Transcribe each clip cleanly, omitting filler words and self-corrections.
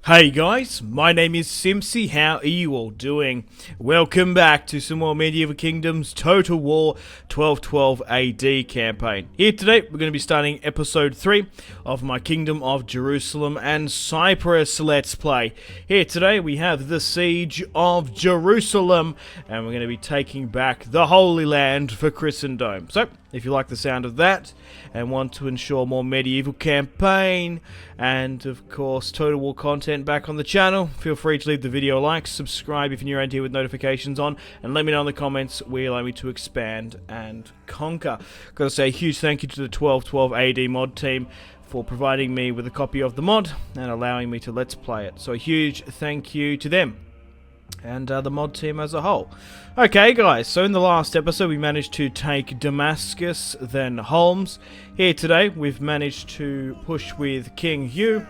Hey guys, my name is Simpzy. How are you all doing? Welcome back to some more Medieval Kingdoms Total War 1212 AD campaign. Here today, we're going to be starting episode 3 of my Kingdom of Jerusalem and Cyprus Let's Play. Here today, we have the Siege of Jerusalem, and we're going to be taking back the Holy Land for Christendom. So, if you like the sound of that, and want to ensure more medieval campaign, and of course Total War content back on the channel, feel free to leave the video a like, subscribe if you're new around here with notifications on, and let me know in the comments where you'd like me to expand and conquer. Gotta say a huge thank you to the 1212 AD mod team for providing me with a copy of the mod and allowing me to let's play it. So a huge thank you to them and the mod team as a whole. Okay guys, so in the last episode we managed to take Damascus, then Holmes. Here today we've managed to push with King Hugh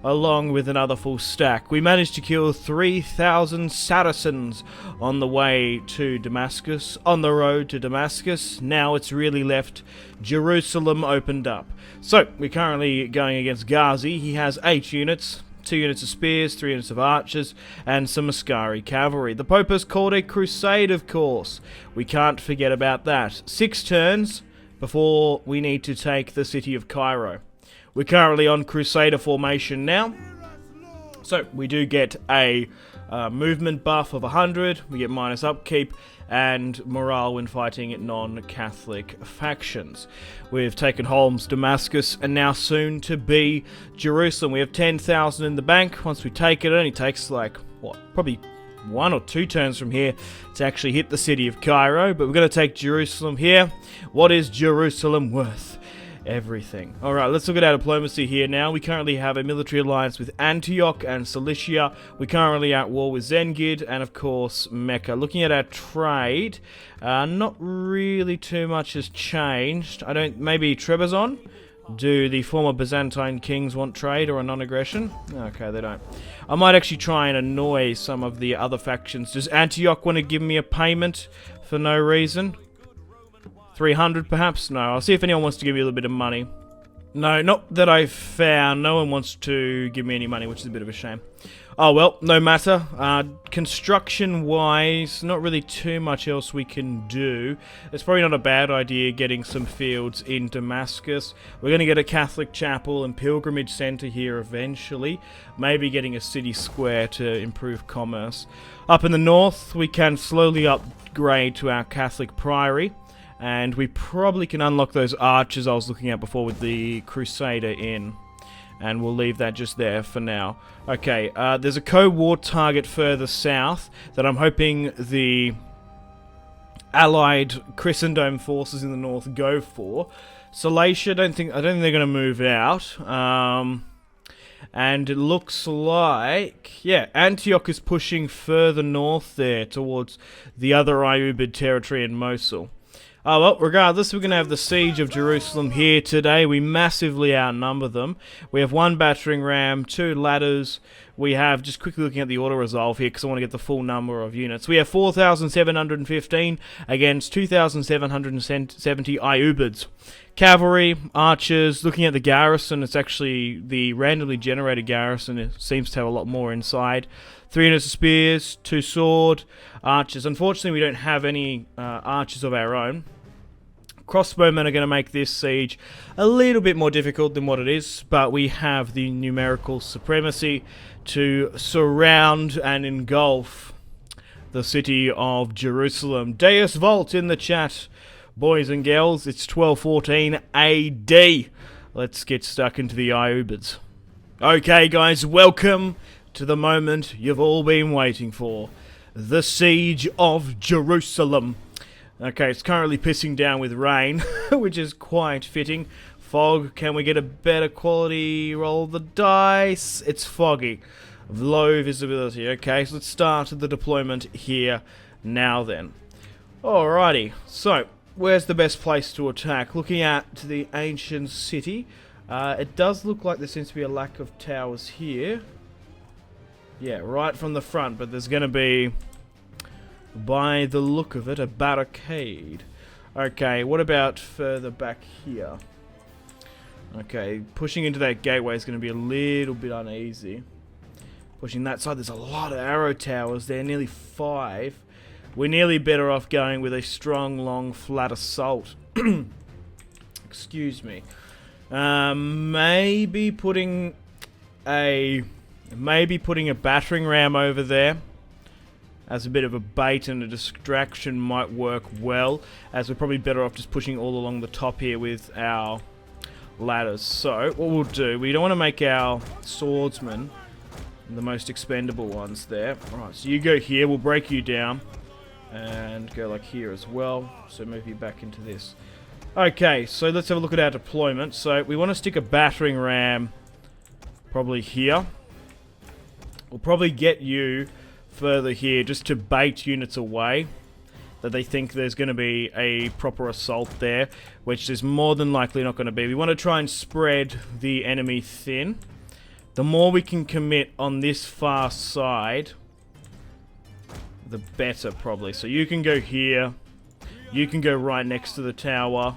along with another full stack. We managed to kill 3,000 Saracens on the way to Damascus, on the road to Damascus. Now it's really left Jerusalem opened up. So we're currently going against Ghazi. He has 8 units. 2 units of spears, 3 units of archers, and some Ascari cavalry. The Pope has called a crusade, of course. We can't forget about that. 6 turns before we need to take the city of Cairo. We're currently on Crusader formation now. So we do get a movement buff of 100, we get minus upkeep, and morale when fighting non-Catholic factions. We've taken Holmes, Damascus, and now soon to be Jerusalem. We have 10,000 in the bank. Once we take it, it only takes like, what, probably 1 or 2 turns from here to actually hit the city of Cairo, but we're going to take Jerusalem here. What is Jerusalem worth? Everything. Alright, let's look at our diplomacy here now. We currently have a military alliance with Antioch and Cilicia. We're currently at war with Zengid and, of course, Mecca. Looking at our trade, not really too much has changed. Maybe Trebizond? Do the former Byzantine kings want trade or a non-aggression? Okay, they don't. I might actually try and annoy some of the other factions. Does Antioch want to give me a payment for no reason? 300 perhaps? No, I'll see if anyone wants to give me a little bit of money. No, not that I've found. No one wants to give me any money, which is a bit of a shame. Oh well, no matter. Construction-wise, not really too much else we can do. It's probably not a bad idea getting some fields in Damascus. We're going to get a Catholic chapel and pilgrimage center here eventually. Maybe getting a city square to improve commerce. Up in the north, we can slowly upgrade to our Catholic priory. And we probably can unlock those archers I was looking at before with the Crusader in. And we'll leave that just there for now. Okay, there's a co-war target further south that I'm hoping the allied Christendom forces in the north go for. Cilicia, I don't think they're going to move out. And it looks like, yeah, Antioch is pushing further north there towards the other Ayyubid territory in Mosul. Oh well, regardless, we're going to have the Siege of Jerusalem here today. We massively outnumber them. We have 1 battering ram, 2 ladders. We have, just quickly looking at the auto-resolve here because I want to get the full number of units. We have 4,715 against 2,770 Ayyubids. Cavalry, archers, looking at the garrison, it's actually the randomly generated garrison. It seems to have a lot more inside. 3 units of spears, 2 sword, archers. Unfortunately, we don't have any archers of our own. Crossbowmen are going to make this siege a little bit more difficult than what it is, but we have the numerical supremacy to surround and engulf the city of Jerusalem. Deus Volt in the chat, boys and girls. It's 1214 AD. Let's get stuck into the Ayyubids. Okay, guys, welcome to the moment you've all been waiting for. The Siege of Jerusalem. Okay, it's currently pissing down with rain, which is quite fitting. Fog, can we get a better quality roll the dice? It's foggy. Low visibility. Okay, so let's start the deployment here now then. Alrighty, so where's the best place to attack? Looking at the ancient city, it does look like there seems to be a lack of towers here. Yeah, right from the front, but there's going to be, by the look of it, a barricade. Okay, what about further back here? Okay, pushing into that gateway is going to be a little bit uneasy. pushing that side. There's a lot of arrow towers there, nearly 5. We're nearly better off going with a strong, long, flat assault. Excuse me. Maybe putting a battering ram over there as a bit of a bait and a distraction might work well, as we're probably better off just pushing all along the top here with our ladders. So what we'll do, we don't want to make our swordsmen the most expendable ones there. Alright, so you go here, we'll break you down and go like here as well, so move you back into this. Okay, so let's have a look at our deployment. So we want to stick a battering ram probably here. We'll probably get you further here just to bait units away that they think there's going to be a proper assault there, which there's more than likely not going to be. We want to try and spread the enemy thin. The more we can commit on this far side, the better probably. So you can go here. You can go right next to the tower.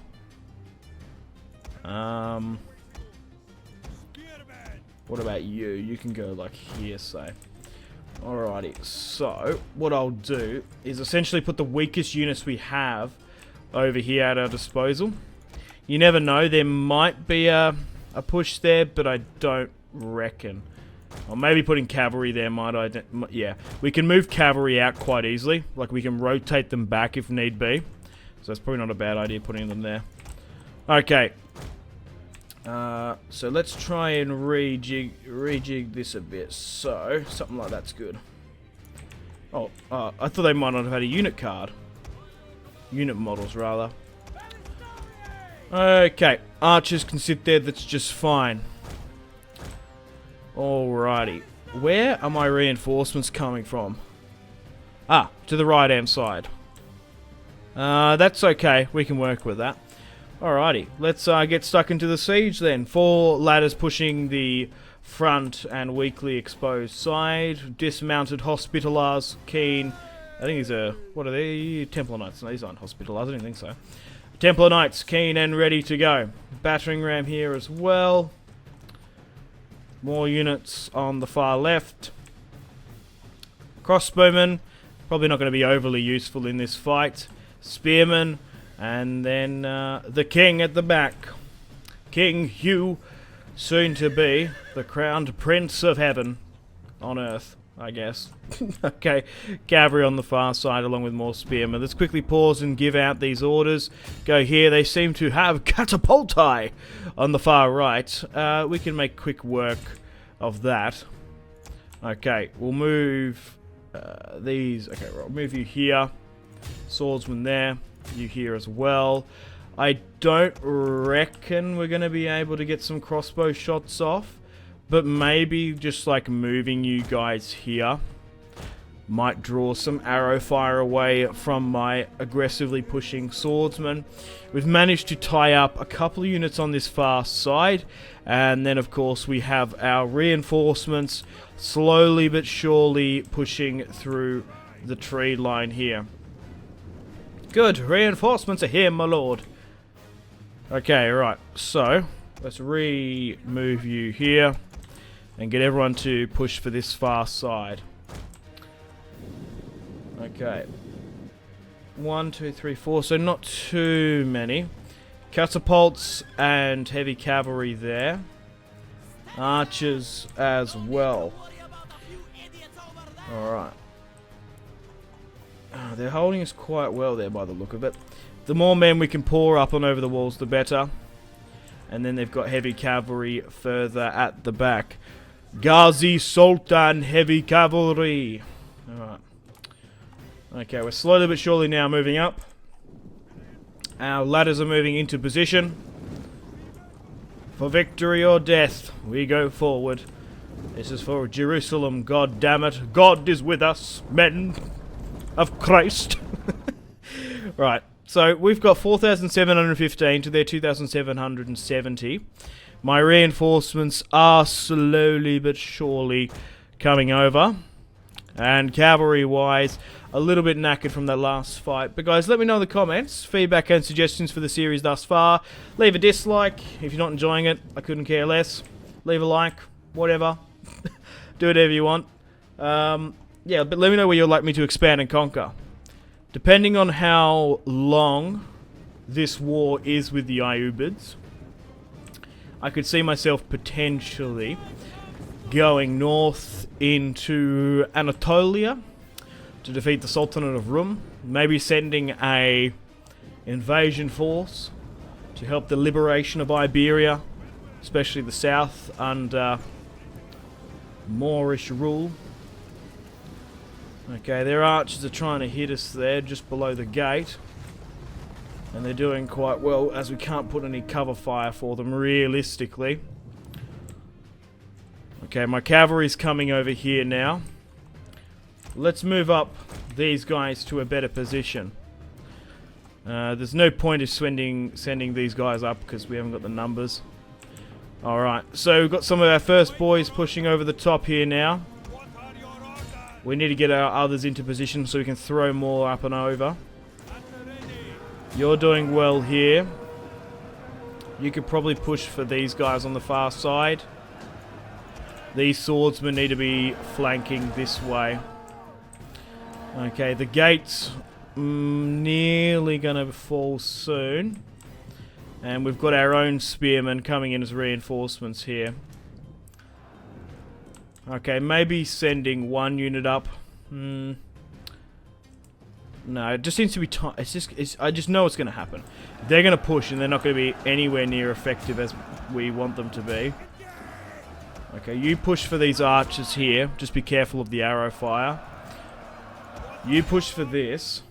What about you? You can go like here, say. Alrighty, so what I'll do is essentially put the weakest units we have over here at our disposal. You never know, there might be a push there, but I don't reckon. Or maybe putting cavalry there might yeah, we can move cavalry out quite easily. Like we can rotate them back if need be. So that's probably not a bad idea putting them there. Okay. So let's try and rejig this a bit. So, something like that's good. Oh, I thought they might not have had a unit card. Unit models, rather. Okay, archers can sit there, that's just fine. Alrighty. Where are my reinforcements coming from? Ah, to the right-hand side. That's okay, we can work with that. Alrighty, let's get stuck into the siege then. 4 ladders pushing the front and weakly exposed side. Dismounted Hospitalars, keen. I think these are, what are they? Templar Knights. No, these aren't Hospitalars, I didn't think so. Templar Knights, keen and ready to go. Battering ram here as well. More units on the far left. Crossbowmen, probably not going to be overly useful in this fight. Spearmen. And then the king at the back. King Hugh, soon to be the crowned prince of heaven on earth, I guess. Okay, cavalry on the far side along with more spearmen. Let's quickly pause and give out these orders. Go here. They seem to have catapulti on the far right. We can make quick work of that. Okay, we'll move these. Okay, we'll move you here. Swordsman there. You here as well. I don't reckon we're going to be able to get some crossbow shots off, but maybe just like moving you guys here might draw some arrow fire away from my aggressively pushing swordsman. We've managed to tie up a couple of units on this far side, and then of course we have our reinforcements slowly but surely pushing through the tree line here. Good, reinforcements are here, my lord. Okay, right, so let's remove you here and get everyone to push for this far side. Okay. 1, 2, 3, 4, so not too many. Catapults and heavy cavalry there. Archers as well. Alright. They're holding us quite well there by the look of it. The more men we can pour up and over the walls, the better. And then they've got heavy cavalry further at the back. Ghazi Sultan Heavy Cavalry. Alright. Okay, we're slowly but surely now moving up. Our ladders are moving into position. For victory or death, we go forward. This is for Jerusalem, God damn it. God is with us, men of Christ. Right, so we've got 4,715 to their 2,770. My reinforcements are slowly but surely coming over. And cavalry-wise, a little bit knackered from that last fight. But guys, let me know in the comments, feedback and suggestions for the series thus far. Leave a dislike if you're not enjoying it. I couldn't care less. Leave a like, whatever. Do whatever you want. Yeah, but let me know where you'd like me to expand and conquer. Depending on how long this war is with the Ayyubids, I could see myself potentially going north into Anatolia to defeat the Sultanate of Rum. Maybe sending a invasion force to help the liberation of Iberia, especially the south under Moorish rule. Okay, their archers are trying to hit us there just below the gate. And they're doing quite well, as we can't put any cover fire for them, realistically. Okay, my cavalry's coming over here now. Let's move up these guys to a better position. There's no point of sending these guys up because we haven't got the numbers. Alright, so we've got some of our first boys pushing over the top here now. We need to get our others into position so we can throw more up and over. You're doing well here. You could probably push for these guys on the far side. These swordsmen need to be flanking this way. Okay, the gate's nearly going to fall soon. And we've got our own spearmen coming in as reinforcements here. Okay, maybe sending one unit up. No, it just seems to be time. I just know it's going to happen. They're going to push, and they're not going to be anywhere near effective as we want them to be. Okay, you push for these archers here. Just be careful of the arrow fire. You push for this.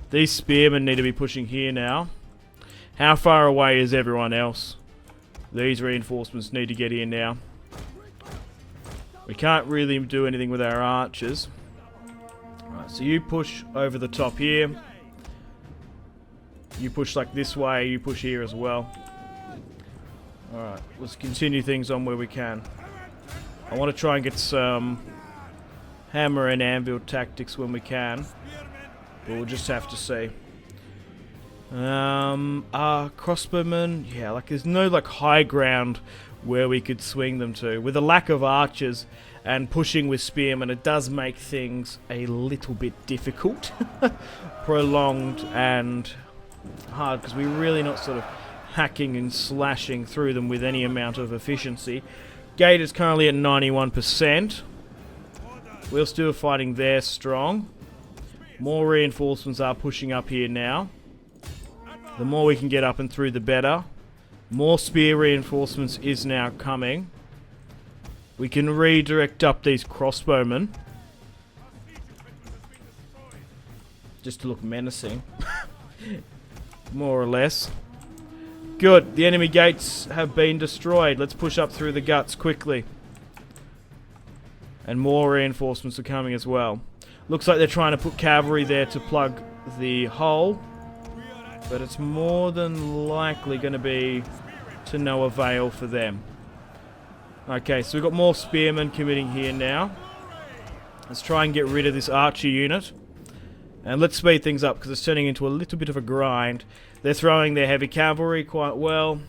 These spearmen need to be pushing here now. How far away is everyone else? These reinforcements need to get here now. We can't really do anything with our archers. Right, so you push over the top here. You push like this way, you push here as well. Alright, let's continue things on where we can. I want to try and get some hammer and anvil tactics when we can. But we'll just have to see. Crossbowmen, yeah, like there's no like high ground where we could swing them to. With a lack of archers and pushing with spearmen, it does make things a little bit difficult. Prolonged and hard, because we're really not sort of hacking and slashing through them with any amount of efficiency. Gate is currently at 91%. We're still fighting there strong. More reinforcements are pushing up here now. The more we can get up and through, the better. More spear reinforcements is now coming. We can redirect up these crossbowmen. Just to look menacing. More or less. Good. The enemy gates have been destroyed. Let's push up through the guts quickly. And more reinforcements are coming as well. Looks like they're trying to put cavalry there to plug the hole. But it's more than likely going to be to no avail for them. Okay, so we've got more spearmen committing here now. Let's try and get rid of this archer unit. And let's speed things up because it's turning into a little bit of a grind. They're throwing their heavy cavalry quite well.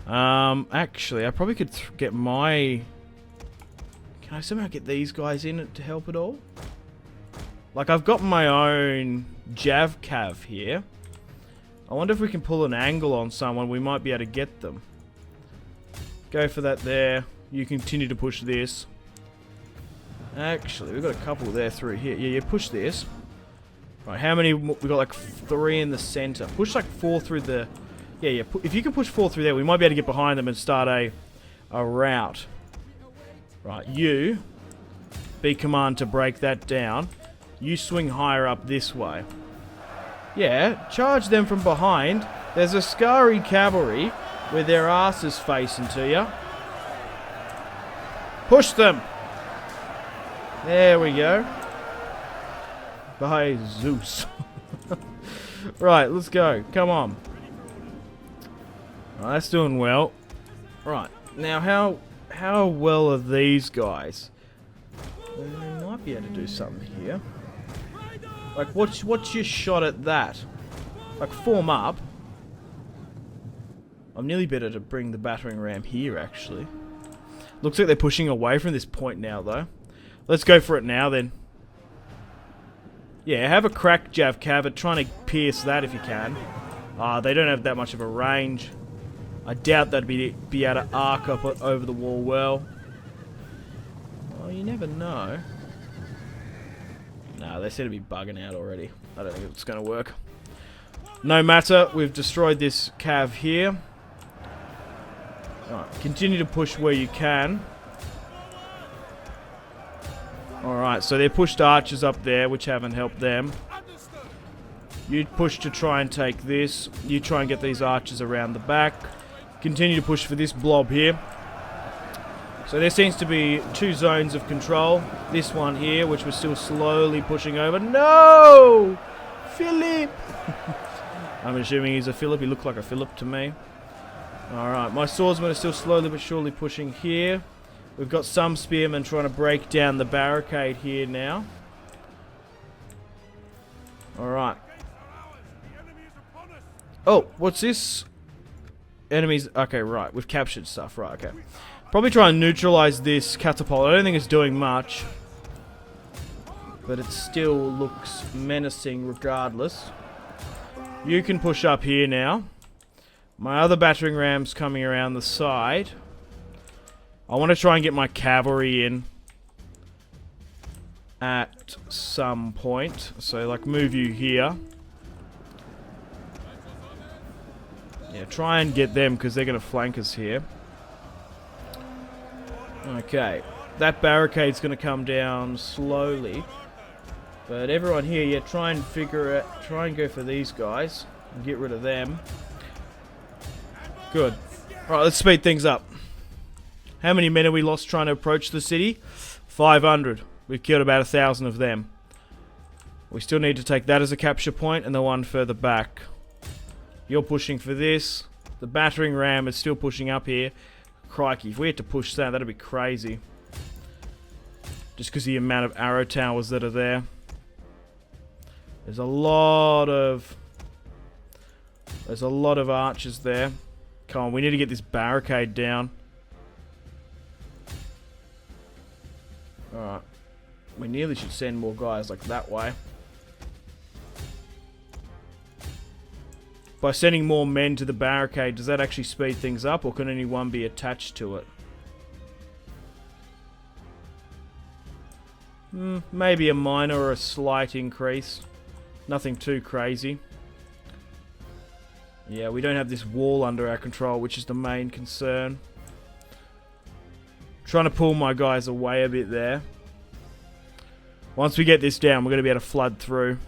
Actually, I probably could get my... Can I somehow get these guys in to help at all? Like, I've got my own Jav Cav here. I wonder if we can pull an angle on someone. We might be able to get them. Go for that there. You continue to push this. Actually, we've got a couple there through here. Yeah, you push this. Right, how many? We've got like 3 in the center. Push like 4 through the... Yeah. If you can push 4 through there, we might be able to get behind them and start a rout. Right, you be command to break that down. You swing higher up this way. Yeah, charge them from behind. There's Askari cavalry with their asses facing to you. Push them. There we go. By Zeus. Right, let's go. Come on. Right, that's doing well. Right, now how well are these guys? They might be able to do something here. Like, what's your shot at that? Like, form up. I'm nearly better to bring the battering ram here, actually. Looks like they're pushing away from this point now, though. Let's go for it now, then. Yeah, have a crack, Jav Cav, trying to pierce that if you can. They don't have that much of a range. I doubt they'd be able to arc up over the wall well. Well, you never know. No, they seem to be bugging out already. I don't think it's going to work. No matter, we've destroyed this Cav here. Alright, continue to push where you can. Alright, so they pushed archers up there, which haven't helped them. You push to try and take this. You try and get these archers around the back. Continue to push for this blob here. So there seems to be 2 zones of control. This one here, which we're still slowly pushing over. No! Philip! I'm assuming he's a Philip. He looked like a Philip to me. Alright, my swordsmen are still slowly but surely pushing here. We've got some spearmen trying to break down the barricade here now. Alright. Oh, what's this? Enemies. Okay, right. We've captured stuff. Right, okay. Probably try and neutralize this catapult. I don't think it's doing much. But it still looks menacing regardless. You can push up here now. My other battering ram's coming around the side. I want to try and get my cavalry in at some point. So, like, move you here. Yeah, try and get them because they're going to flank us here. Okay. That barricade's going to come down slowly. But everyone here, yeah, try and go for these guys and get rid of them. Good. Alright, let's speed things up. How many men have we lost trying to approach the city? 500. We've killed about 1,000 of them. We still need to take that as a capture point and the one further back. You're pushing for this. The battering ram is still pushing up here. Crikey, if we had to push that, that'd be crazy. Just because of the amount of arrow towers that are there. There's a lot of archers there. Come on, we need to get this barricade down. Alright. We nearly should send more guys like that way. By sending more men to the barricade, does that actually speed things up, or can only one be attached to it? Maybe a minor or a slight increase. Nothing too crazy. Yeah, we don't have this wall under our control, which is the main concern. Trying to pull my guys away a bit there. Once we get this down, we're going to be able to flood through.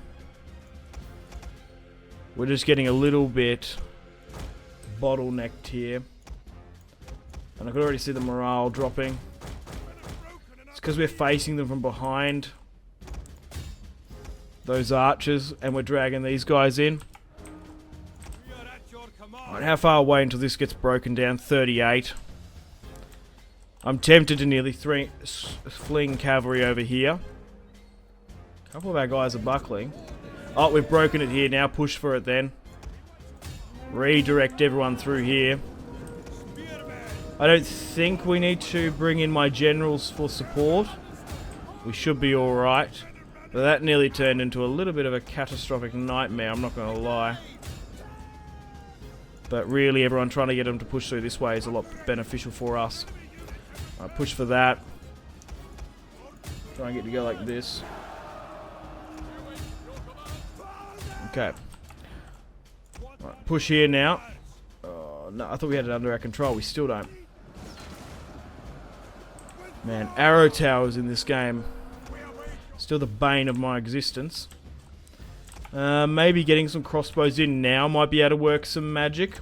We're just getting a little bit bottlenecked here. And I can already see the morale dropping. It's because we're facing them from behind those archers, and we're dragging these guys in. Alright, how far away until this gets broken down? 38. I'm tempted to nearly fling cavalry over here. A couple of our guys are buckling. Oh, we've broken it here. Now push for it then. Redirect everyone through here. I don't think we need to bring in my generals for support. We should be alright. But that nearly turned into a little bit of a catastrophic nightmare, I'm not going to lie. But really, everyone trying to get them to push through this way is a lot beneficial for us. Alright, push for that. Try and get to go like this. Okay. Right, push here now. No, I thought we had it under our control. We still don't. Man, arrow towers in this game. Still the bane of my existence. Maybe getting some crossbows in now might be able to work some magic.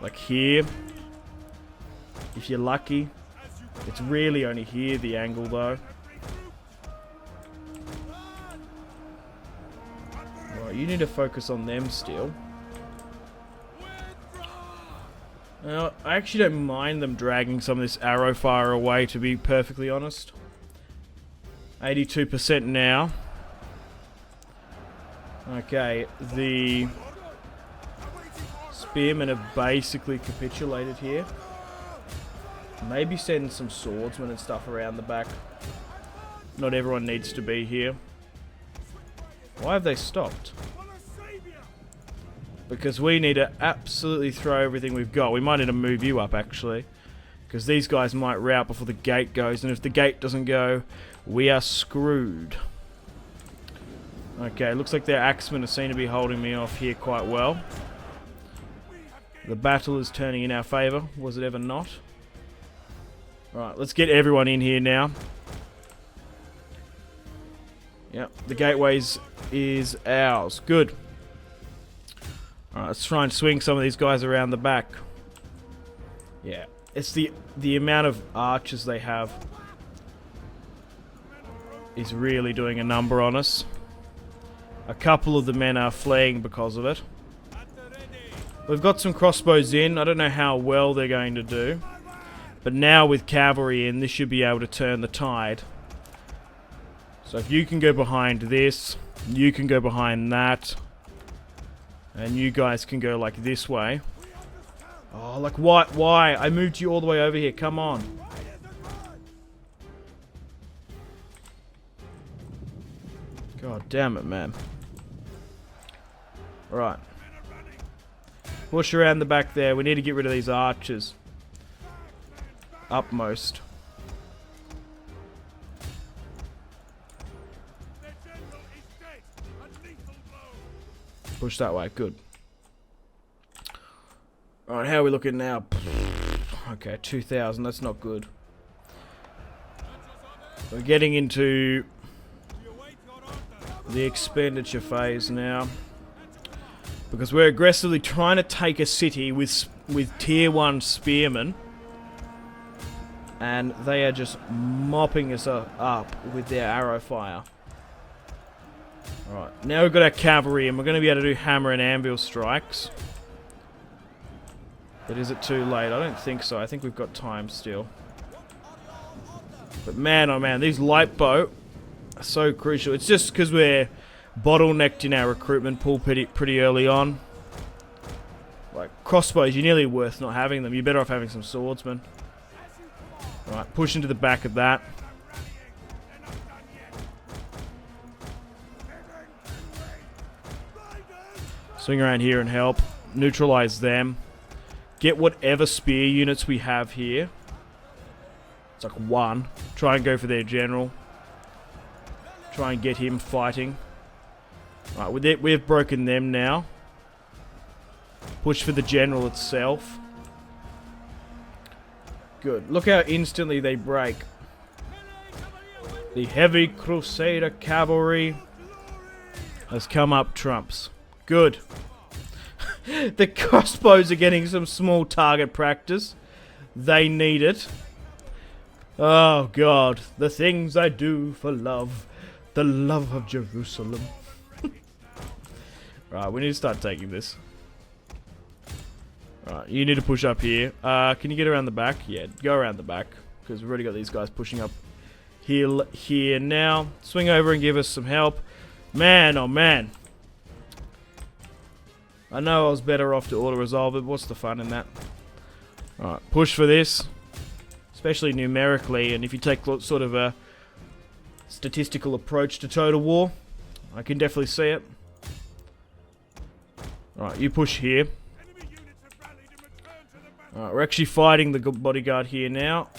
Like here. If you're lucky. It's really only here, the angle though. You need to focus on them still. Now, I actually don't mind them dragging some of this arrow fire away, to be perfectly honest. 82% now. Okay, the spearmen have basically capitulated here. Maybe send some swordsmen and stuff around the back. Not everyone needs to be here. Why have they stopped? Because we need to absolutely throw everything we've got. We might need to move you up, actually. Because these guys might rout before the gate goes. And if the gate doesn't go, we are screwed. Okay, looks like their axemen seem to be holding me off here quite well. The battle is turning in our favour. Was it ever not? Alright, let's get everyone in here now. Yep, the gateways is ours. Good. Alright, let's try and swing some of these guys around the back. Yeah, it's the amount of archers they have is really doing a number on us. A couple of the men are fleeing because of it. We've got some crossbows in. I don't know how well they're going to do. But now with cavalry in, this should be able to turn the tide. So if you can go behind this, you can go behind that. And you guys can go like this way. Oh, like what? Why? I moved you all the way over here. Come on. God damn it, man. Right. Push around the back there. We need to get rid of these archers. Upmost. Push that way. Good. Alright, how are we looking now? Okay, 2,000. That's not good. We're getting into the expenditure phase now. Because we're aggressively trying to take a city with tier 1 spearmen. And they are just mopping us up with their arrow fire. Alright, now we've got our cavalry and we're going to be able to do hammer and anvil strikes. But is it too late? I don't think so. I think we've got time still. But man, oh man, these light bow are so crucial. It's just because we're bottlenecked in our recruitment pool pretty early on. Like, crossbows, you're nearly worth not having them. You're better off having some swordsmen. Right, push into the back of that. Swing around here and help. Neutralize them. Get whatever spear units we have here. It's like 1. Try and go for their general. Try and get him fighting. Right, we've broken them now. Push for the general itself. Good. Look how instantly they break. The heavy Crusader cavalry has come up trumps. Good. The crossbows are getting some small target practice. They need it. Oh God, the things I do for love. The love of Jerusalem. Right, we need to start taking this. Right, you need to push up here. Can you get around the back? Yeah, go around the back. Because we've already got these guys pushing up here now. Swing over and give us some help. Man, oh man. I know I was better off to auto-resolve it, but what's the fun in that? Alright, push for this. Especially numerically, and if you take sort of a statistical approach to Total War, I can definitely see it. Alright, you push here. Alright, we're actually fighting the bodyguard here now.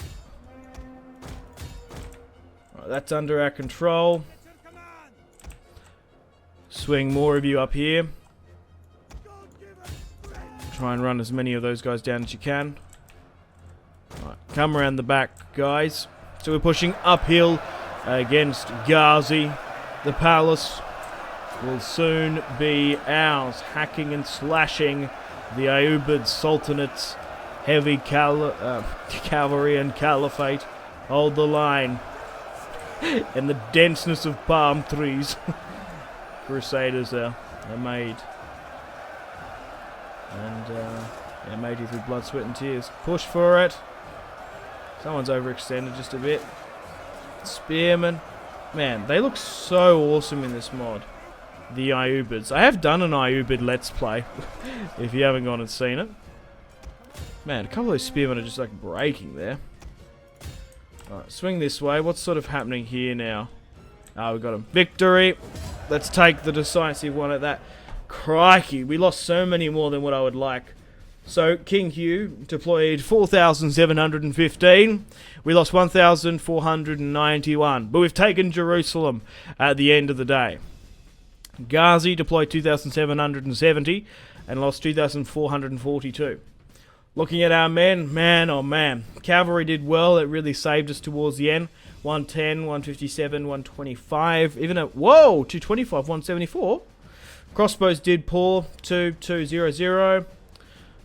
Alright, that's under our control. Swing more of you up here. Try and run as many of those guys down as you can. Right, come around the back, guys. So we're pushing uphill against Ghazi. The palace will soon be ours. Hacking and slashing the Ayyubid Sultanate's heavy cavalry and caliphate. Hold the line. In the denseness of palm trees. Crusaders are made. And, yeah, made you through blood, sweat and tears. Push for it. Someone's overextended just a bit. Spearmen. Man, they look so awesome in this mod. The Ayyubids. I have done an Ayyubid Let's Play. If you haven't gone and seen it. Man, a couple of those spearmen are just like breaking there. Alright, swing this way. What's sort of happening here now? Ah, we got a victory. Let's take the decisive one at that. Crikey, we lost so many more than what I would like. So, King Hugh deployed 4,715. We lost 1,491. But we've taken Jerusalem at the end of the day. Ghazi deployed 2,770 and lost 2,442. Looking at our men, man oh man. Cavalry did well. It really saved us towards the end. 110, 157, 125. Even at, whoa, 225, 174. Crossbows did poor, 2,200.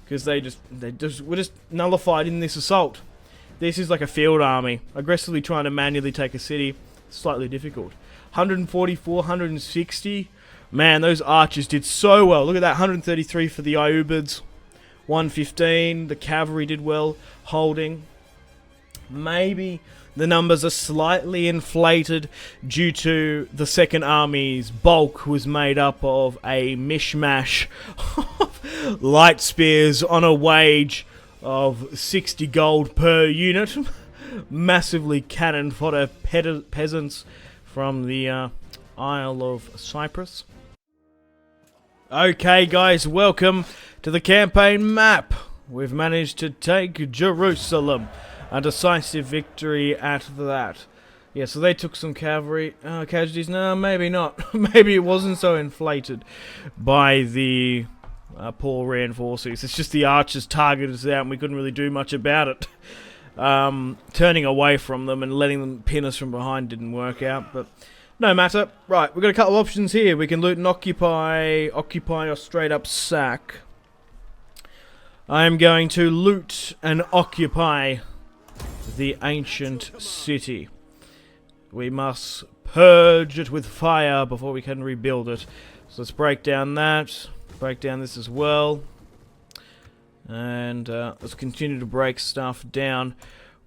Because they were just nullified in this assault. This is like a field army. Aggressively trying to manually take a city. Slightly difficult. 144, 160. Man, those archers did so well. Look at that, 133 for the Ayyubids. 115, the cavalry did well, holding. Maybe the numbers are slightly inflated due to the second army's bulk was made up of a mishmash of light spears on a wage of 60 gold per unit. Massively cannon fodder peasants from the Isle of Cyprus. Okay guys, welcome to the campaign map. We've managed to take Jerusalem. A decisive victory at that. Yeah, so they took some cavalry casualties. No, maybe not. Maybe it wasn't so inflated by the poor reinforcers. It's just the archers targeted us out and we couldn't really do much about it. Turning away from them and letting them pin us from behind didn't work out, but no matter. Right, we've got a couple of options here. We can loot and occupy or straight up sack. I am going to loot and occupy the ancient city. We must purge it with fire before we can rebuild it. So let's break down that. Break down this as well. And let's continue to break stuff down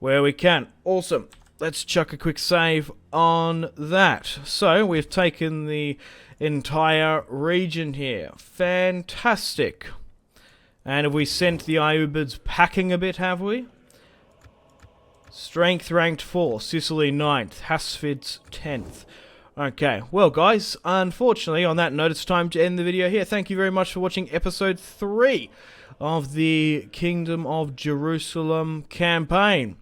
where we can. Awesome. Let's chuck a quick save on that. So we've taken the entire region here. Fantastic. And have we sent the Ayyubids packing a bit, have we? Strength ranked 4, Sicily 9th, Hasfids 10th. Okay, well guys, unfortunately on that note it's time to end the video here. Thank you very much for watching episode 3 of the Kingdom of Jerusalem campaign.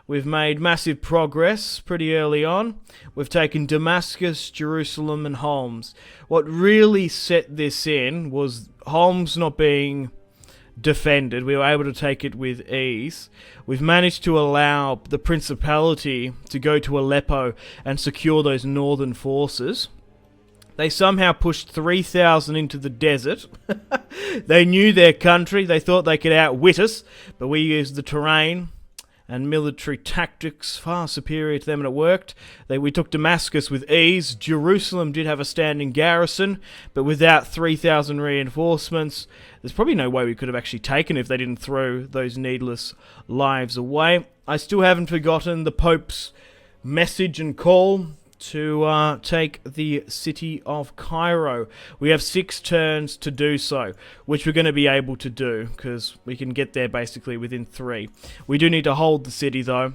We've made massive progress pretty early on. We've taken Damascus, Jerusalem and Homs. What really set this in was Homs not being defended. We were able to take it with ease. We've managed to allow the Principality to go to Aleppo and secure those northern forces. They somehow pushed 3,000 into the desert. They knew their country. They thought they could outwit us, but we used the terrain and military tactics far superior to them, and it worked. We took Damascus with ease. Jerusalem did have a standing garrison, but without 3,000 reinforcements, there's probably no way we could have actually taken it if they didn't throw those needless lives away. I still haven't forgotten the Pope's message and call to take the city of Cairo. We have 6 turns to do so, which we're going to be able to do, because we can get there basically within 3. We do need to hold the city, though,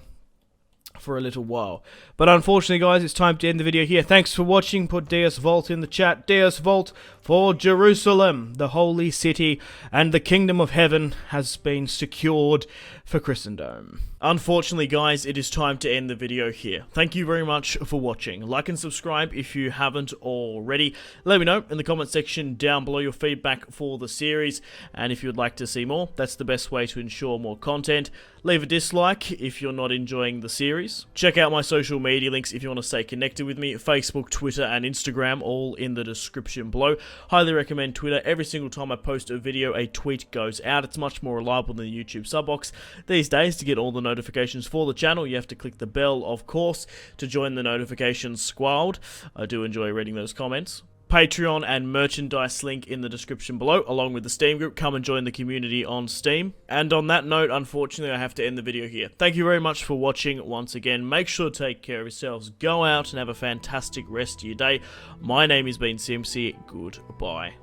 for a little while. But unfortunately, guys, it's time to end the video here. Thanks for watching. Put Deus Volt in the chat. Deus Volt for Jerusalem, the holy city, and the kingdom of heaven has been secured for Christendom. Unfortunately, guys, it is time to end the video here. Thank you very much for watching. Like and subscribe if you haven't already. Let me know in the comment section down below your feedback for the series, and if you would like to see more, that's the best way to ensure more content. Leave a dislike if you're not enjoying the series. Check out my social media links if you want to stay connected with me. Facebook, Twitter, and Instagram, all in the description below. Highly recommend Twitter. Every single time I post a video, a tweet goes out. It's much more reliable than the YouTube sub box. These days, to get all the notifications for the channel, you have to click the bell, of course, to join the notifications squad. I do enjoy reading those comments. Patreon and merchandise link in the description below, along with the Steam group. Come and join the community on Steam. And on that note, unfortunately, I have to end the video here. Thank you very much for watching once again. Make sure to take care of yourselves. Go out and have a fantastic rest of your day. My name has been Simpzy. Goodbye.